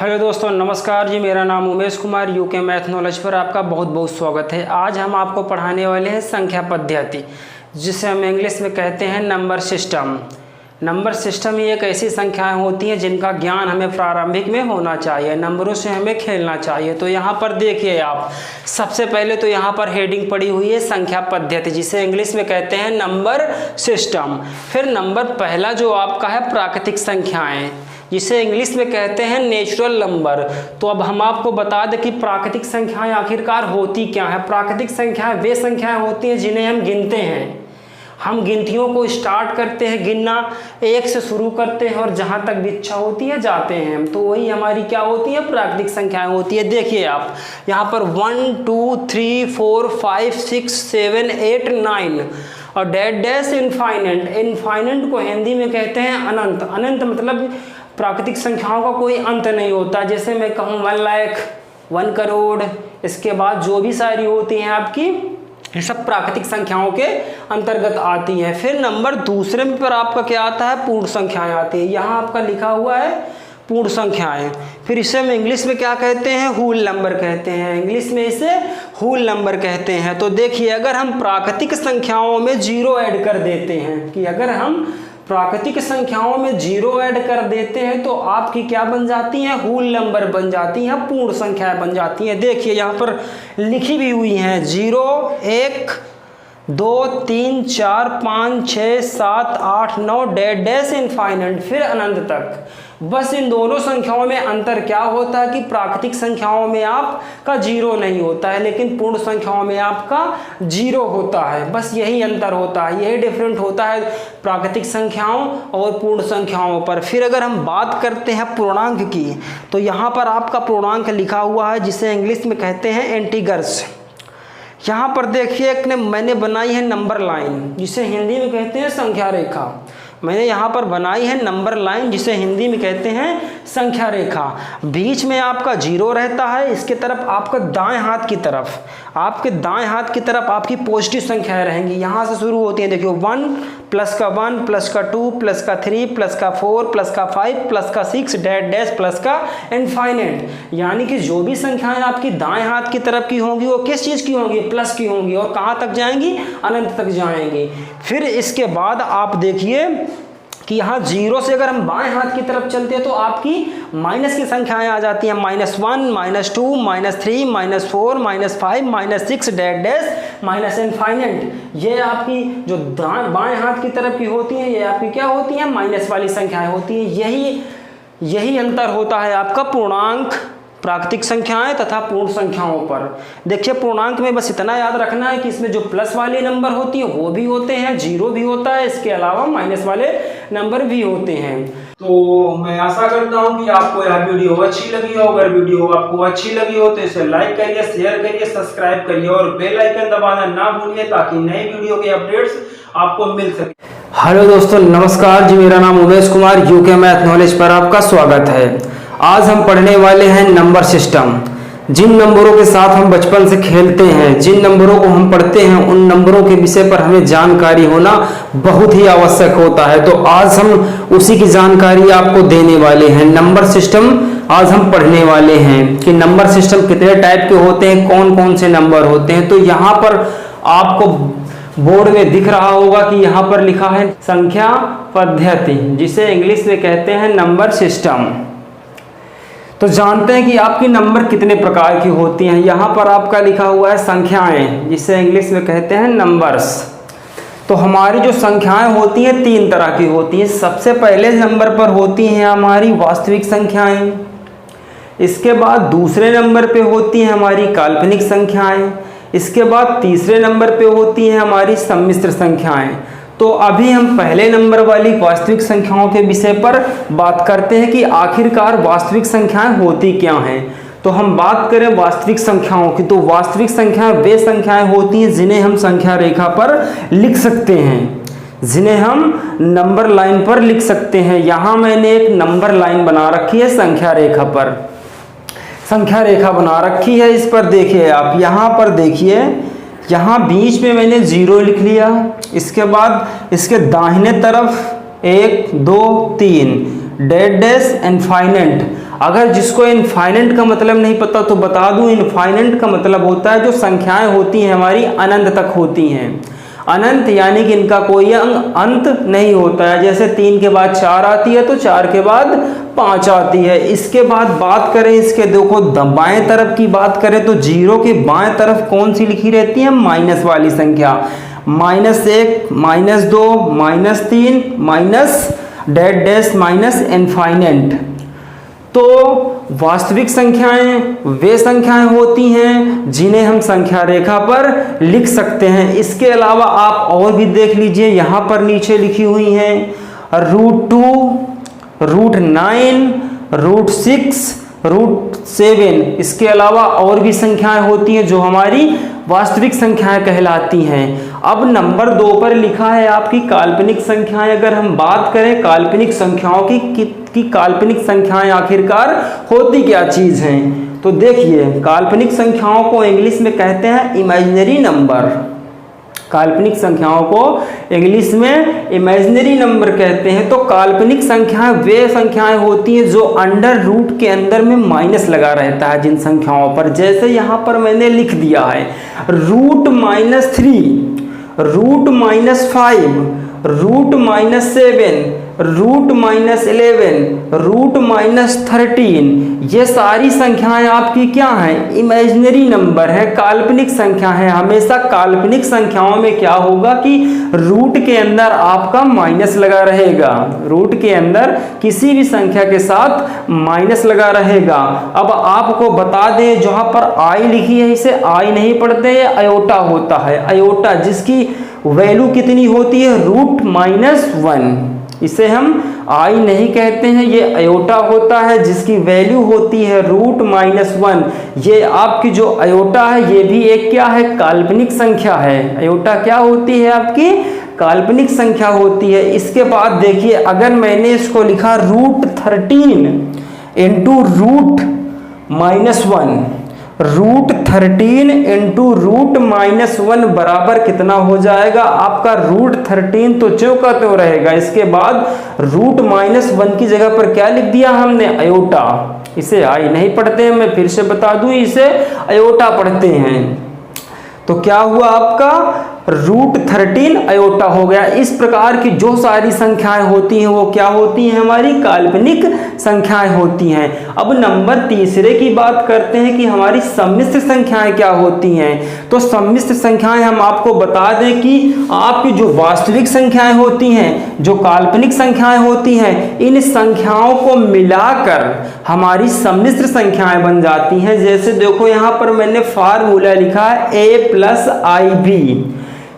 Hello दोस्तों, नमस्कार जी। मेरा नाम Umesh Kumar, UK math knowledge पर आपका बहुत बहुत स्वागत है। आज हम आपको पढ़ाने वाले हैं संख्या पद्धति, जिसे हम इंग्लिश में कहते हैं नंबर सिस्टम। नंबर सिस्टम ही एक ऐसी संख्याएं होती हैं जिनका ज्ञान हमें प्रारंभिक में होना चाहिए, नंबरों से हमें खेलना चाहिए। तो यहाँ पर देखिए आप, सबसे पहले तो यहाँ पर हेडिंग पड़ी हुई है संख्या पद्धति, जिसे इंग्लिश में कहते हैं नंबर सिस्टम। फिर नंबर पहला जो आपका है प्राकृतिक संख्याएं, जिसे इंग्लिश में कहते हैं नेचुरल नंबर। तो अब हम आपको बता दें कि प्राकृतिक संख्याएं आखिरकार होती क्या है। प्राकृतिक संख्याएं वे संख्याएं होती हैं जिन्हें हम गिनते हैं। हम गिनतियों को स्टार्ट करते हैं, गिनना एक से शुरू करते हैं और जहां तक भी इच्छा होती है जाते हैं, तो वही हमारी क्या होती है, प्राकृतिक संख्याएं होती है। देखिए आप यहाँ पर 1 2 3 4 5 6 7 8 9 और डैश इनफाइनेट। इनफाइनेट को हिंदी में कहते हैं अनंत। अनंत मतलब प्राकृतिक संख्याओं का कोई अंत नहीं होता। जैसे मैं कहूँ 1 लाख, 1 करोड़, इसके बाद जो भी सारी होती हैं आपकी, ये सब प्राकृतिक संख्याओं के अंतर्गत आती हैं। फिर नंबर दूसरे में पर आपका क्या आता है, पूर्ण संख्याएं आती है। यहाँ आपका लिखा हुआ है पूर्ण संख्याएं। फिर इसे हम इंग्लिश में क्या कहते हैं, होल नंबर कहते हैं। इंग्लिश में इसे होल नंबर कहते हैं। तो देखिए, अगर हम प्राकृतिक संख्याओं में 0 ऐड कर देते हैं, कि अगर हम प्राकृतिक संख्याओं में 0 ऐड कर देते हैं तो आपकी क्या बन जाती हैं, होल नंबर बन जाती हैं, पूर्ण संख्याएं बन जाती हैं। देखिए यहाँ पर लिखी भी हुई हैं 0 1 2 3 4 5 6 7 8 9 डैश इनफाइनाइट, फिर अनंत तक। बस इन दोनों संख्याओं में अंतर क्या होता है कि प्राकृतिक संख्याओं में आपका 0 नहीं होता है, लेकिन पूर्ण संख्याओं में आपका 0 होता है। बस यही अंतर होता है, यही डिफरेंट होता है प्राकृतिक संख्याओं और पूर्ण संख्याओं पर। फिर अगर हम बात करते हैं पूर्णांक की, तो यहाँ पर आपका पूर्णांक लिखा हुआ है, जिसे इंग्लिश में कहते हैं इंटीग्रल्स। यहाँ पर देखिए मैंने बनाई है नंबर लाइन, जिसे हिंदी में कहते हैं संख्या रेखा। मैंने यहाँ पर बनाई है नंबर लाइन, जिसे हिंदी में कहते हैं संख्या रेखा। बीच में आपका 0 रहता है, इसके तरफ आपका दाएं हाथ की तरफ, आपके दाएं हाथ की तरफ आपकी पॉजिटिव संख्याएं रहेंगी। यहाँ से शुरू होती हैं, देखियो 1 प्लस का 1 प्लस का 2 प्लस का 3 प्लस का 4 प्लस का 5 प्लस का 6 डैश प्लस का इनफाइनाइट। यानी कि जो भी संख्याएं आपकी दाएं हाथ की तरफ की होंगी वो किस चीज़ की होंगी, प्लस की होंगी, और कहाँ तक जाएंगी, अनंत तक जाएंगी। फिर इसके बाद आप देखिए कि यहाँ 0 से अगर हम बाएं हाथ की तरफ चलते हैं तो आपकी माइनस की संख्याएं आ जाती हैं, -1 -2 -3 -4 -5 -6 डैश माइनस इनफाइनाइट। ये आपकी जो बाएं हाथ की तरफ की होती हैं, ये आपकी क्या होती हैं, माइनस वाली संख्याएं होती हैं। यही अंतर होता है आपका पूर्णांक, प्राकृतिक संख्याएं तथा पूर्ण संख्याओं पर। देखिए पूर्णांक में बस इतना याद रखना है कि इसमें जो प्लस वाले नंबर होती है वो भी होते हैं, 0 भी होता है, इसके अलावा माइनस वाले नंबर भी होते हैं। तो मैं आशा करता हूं कि आपको यह वीडियो अच्छी लगी हो। अगर वीडियो आपको अच्छी लगी हो तो इसे लाइक करिए, शेयर करिए, सब्सक्राइब करिए और बेल आइकन दबाना ना भूलिए, ताकि नई वीडियो के अपडेट्स आपको मिल सके। हेलो दोस्तों, नमस्कार जी। मेरा नाम Umesh Kumar, UK math knowledge पर आपका स्वागत है। आज हम पढ़ने वाले हैं नंबर सिस्टम। जिन नंबरों के साथ हम बचपन से खेलते हैं, जिन नंबरों को हम पढ़ते हैं, उन नंबरों के विषय पर हमें जानकारी होना बहुत ही आवश्यक होता है। तो आज हम उसी की जानकारी आपको देने वाले हैं। नंबर सिस्टम आज हम पढ़ने वाले हैं कि नंबर सिस्टम कितने टाइप के होते हैं, कौन कौन से नंबर होते हैं। तो यहाँ पर आपको बोर्ड में दिख रहा होगा कि यहाँ पर लिखा है संख्या पद्धति, जिसे इंग्लिश में कहते हैं नंबर सिस्टम। तो जानते हैं कि आपकी नंबर कितने प्रकार की होती हैं। यहाँ पर आपका लिखा हुआ है संख्याएं, जिसे इंग्लिश में कहते हैं नंबर्स। तो हमारी जो संख्याएं होती हैं 3 तरह की होती हैं। सबसे पहले नंबर पर होती हैं हमारी वास्तविक संख्याएं, इसके बाद दूसरे नंबर पे होती हैं हमारी काल्पनिक संख्याएं, इसके बाद तीसरे नंबर पे होती हैं हमारी सम्मिश्र संख्याएं। तो अभी हम पहले नंबर वाली वास्तविक संख्याओं के विषय पर बात करते हैं कि आखिरकार वास्तविक संख्याएं होती क्या हैं। तो हम बात करें वास्तविक संख्याओं की, तो वास्तविक संख्याएं वे संख्याएं होती हैं जिन्हें हम संख्या रेखा पर लिख सकते हैं, जिन्हें हम नंबर लाइन पर लिख सकते हैं। यहाँ मैंने एक नंबर लाइन बना रखी है संख्या रेखा पर, संख्या रेखा बना रखी है। इस पर देखिए आप, यहाँ पर देखिए, यहाँ बीच में मैंने 0 लिख लिया, इसके बाद इसके दाहिने तरफ 1 2 3 डैश इनफाइनाइट। अगर जिसको इनफाइनाइट का मतलब नहीं पता तो बता दूं, इनफाइनाइट का मतलब होता है जो संख्याएं होती हैं हमारी अनंत तक होती हैं। अनंत यानी कि इनका कोई अंत नहीं होता है। जैसे 3 के बाद 4 आती है तो 4 के बाद 5 आती है। इसके बाद बात करें इसके, देखो बाएं तरफ की बात करें तो 0 के बाएं तरफ कौन सी लिखी रहती है? माइनस वाली संख्या। -1, -2, -3, minus dash dash minus infinite. तो वास्तविक संख्याएं वे संख्याएं होती हैं जिन्हें हम संख्या रेखा पर लिख सकते हैं। इसके अलावा आप और भी देख लीजिए, यहाँ पर नीचे लिखी हुई हैं √2, √9, √6, √7। इसके अलावा और भी संख्याएं होती हैं जो हमारी वास्तविक संख्याएं कहलाती हैं। अब नंबर 2 पर लिखा है आपकी काल्पनिक संख्याएं। अगर हम बात करें काल्पनिक संख्याओं की काल्पनिक संख्याएं आखिरकार होती क्या चीज हैं, तो देखिए काल्पनिक संख्याओं को इंग्लिश में कहते हैं इमेजिनरी नंबर। काल्पनिक संख्याओं को इंग्लिश में इमेजिनरी नंबर कहते हैं। तो काल्पनिक संख्याएं वे संख्याएं होती हैं जो अंडर रूट के अंदर में माइनस लगा रहता है जिन संख्याओं पर। जैसे यहाँ पर मैंने लिख दिया है √-3, √-5, √-7, √-11, √-13, ये सारी संख्याएं आपकी क्या हैं? इमेजिनरी नंबर है, काल्पनिक संख्या है। हमेशा काल्पनिक संख्याओं में क्या होगा कि रूट के अंदर आपका माइनस लगा रहेगा। रूट के अंदर किसी भी संख्या के साथ माइनस लगा रहेगा। अब आपको बता दें जहां पर आई लिखी है इसे आई नहीं पढ़ते, ये अयोटा होता है। अयोटा जिसकी वैल्यू कितनी होती है? √-1। इसे हम आई नहीं कहते हैं, ये अयोटा होता है जिसकी वैल्यू होती है √-1। ये आपकी जो अयोटा है ये भी एक क्या है? काल्पनिक संख्या है। अयोटा क्या होती है? आपकी काल्पनिक संख्या होती है। इसके बाद देखिए अगर मैंने इसको लिखा √13 इंटू √-1, √13 इंटू √-1 बराबर कितना हो जाएगा? आपका √13 तो ज्यों का त्यों रहेगा। इसके बाद √-1 की जगह पर क्या लिख दिया हमने? अयोटा। इसे आई नहीं पढ़ते हैं, मैं फिर से बता दूं, इसे अयोटा पढ़ते हैं। तो क्या हुआ आपका? √13 अयोटा हो गया। इस प्रकार की जो सारी संख्याएं होती हैं वो क्या होती हैं? हमारी काल्पनिक संख्याएं होती हैं। अब नंबर 3 की बात करते हैं कि हमारी सम्मिश्र संख्याएं क्या होती हैं। तो सम्मिश्र संख्याएं हम आपको बता दें कि आपकी जो वास्तविक संख्याएं होती हैं, जो काल्पनिक संख्याएं होती हैं, इन संख्याओं को मिलाकर हमारी सम्मिश्र संख्याएं बन जाती हैं। जैसे देखो यहाँ पर मैंने फार्मूला लिखा है a+ib।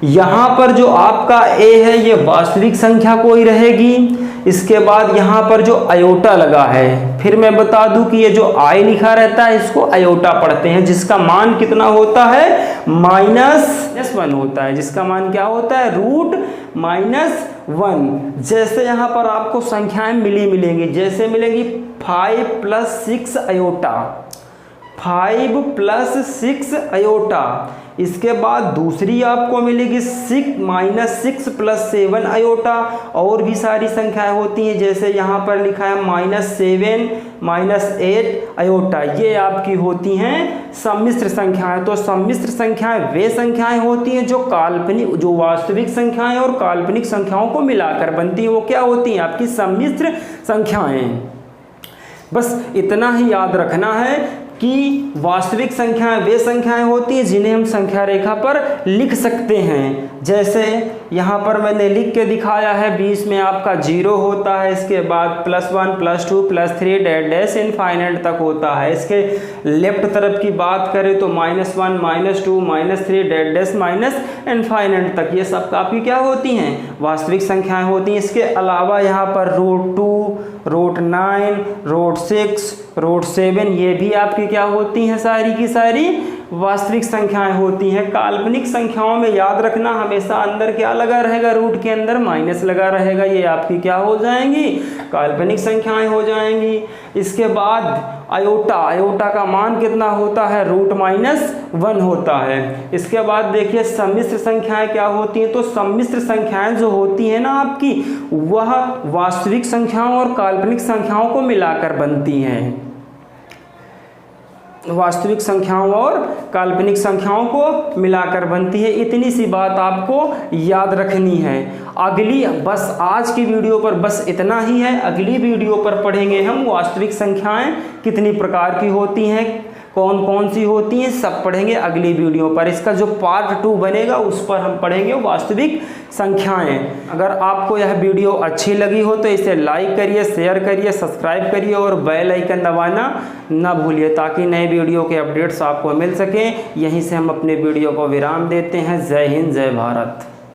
यहाँ पर जो आपका a है ये वास्तविक संख्या कोई रहेगी। इसके बाद यहाँ पर जो अयोटा लगा है, फिर मैं बता दूं कि ये जो i लिखा रहता है इसको अयोटा पढ़ते हैं, जिसका मान कितना होता है? -1 होता है। जिसका मान क्या होता है? √-1। जैसे यहाँ पर आपको संख्याएं मिलेंगी, जैसे मिलेंगी 5 + 6 अयोटा, 5 + 6 अयोटा। इसके बाद दूसरी आपको मिलेगी -6 + 7 अयोटा। और भी सारी संख्याएं होती हैं, जैसे यहाँ पर लिखा है -7 -8 अयोटा। ये आपकी होती हैं सम्मिश्र संख्याएं। तो सम्मिश्र संख्याएं वे संख्याएं होती हैं जो काल्पनिक, जो वास्तविक संख्याएं और काल्पनिक संख्याओं को मिलाकर बनती हैं, वो क्या होती हैं? आपकी सम्मिश्र संख्याएं। बस इतना ही याद रखना है कि वास्तविक संख्याएं वे संख्याएं होती हैं जिन्हें हम संख्या रेखा पर लिख सकते हैं। जैसे यहाँ पर मैंने लिख के दिखाया है, बीच में आपका 0 होता है, इसके बाद +1 +2 +3 डैश डैश इनफाइनाइट तक होता है। इसके लेफ्ट तरफ की बात करें तो -1 -2 -3 डैश डैश माइनस इनफाइनाइट तक, ये सब आपकी क्या होती हैं? वास्तविक संख्याएं होती हैं। इसके अलावा यहाँ पर √2 √9 √6 √7 ये भी आपकी क्या होती हैं? सारी की सारी वास्तविक संख्याएं होती हैं। काल्पनिक संख्याओं में याद रखना हमेशा अंदर क्या लगा रहेगा? रूट के अंदर माइनस लगा रहेगा। ये आपकी क्या हो जाएंगी? काल्पनिक संख्याएं हो जाएंगी। इसके बाद अयोटा, अयोटा का मान कितना होता है? √-1 होता है। इसके बाद देखिए सम्मिश्र संख्याएं क्या होती हैं। तो सम्मिश्र संख्याएं जो होती हैं ना आपकी, वह वास्तविक संख्याओं और काल्पनिक संख्याओं को मिलाकर बनती हैं। वास्तविक संख्याओं और काल्पनिक संख्याओं को मिलाकर बनती है। इतनी सी बात आपको याद रखनी है। अगली बस आज की वीडियो पर बस इतना ही है। अगली वीडियो पर पढ़ेंगे हम वास्तविक संख्याएं कितनी प्रकार की होती हैं, कौन कौन सी होती हैं, सब पढ़ेंगे अगली वीडियो पर। इसका जो पार्ट 2 बनेगा उस पर हम पढ़ेंगे वास्तविक संख्याएं। अगर आपको यह वीडियो अच्छी लगी हो तो इसे लाइक करिए, शेयर करिए, सब्सक्राइब करिए और बेल आइकन दबाना ना भूलिए, ताकि नए वीडियो के अपडेट्स आपको मिल सकें। यहीं से हम अपने वीडियो को विराम देते हैं। जय हिंद, जय भारत।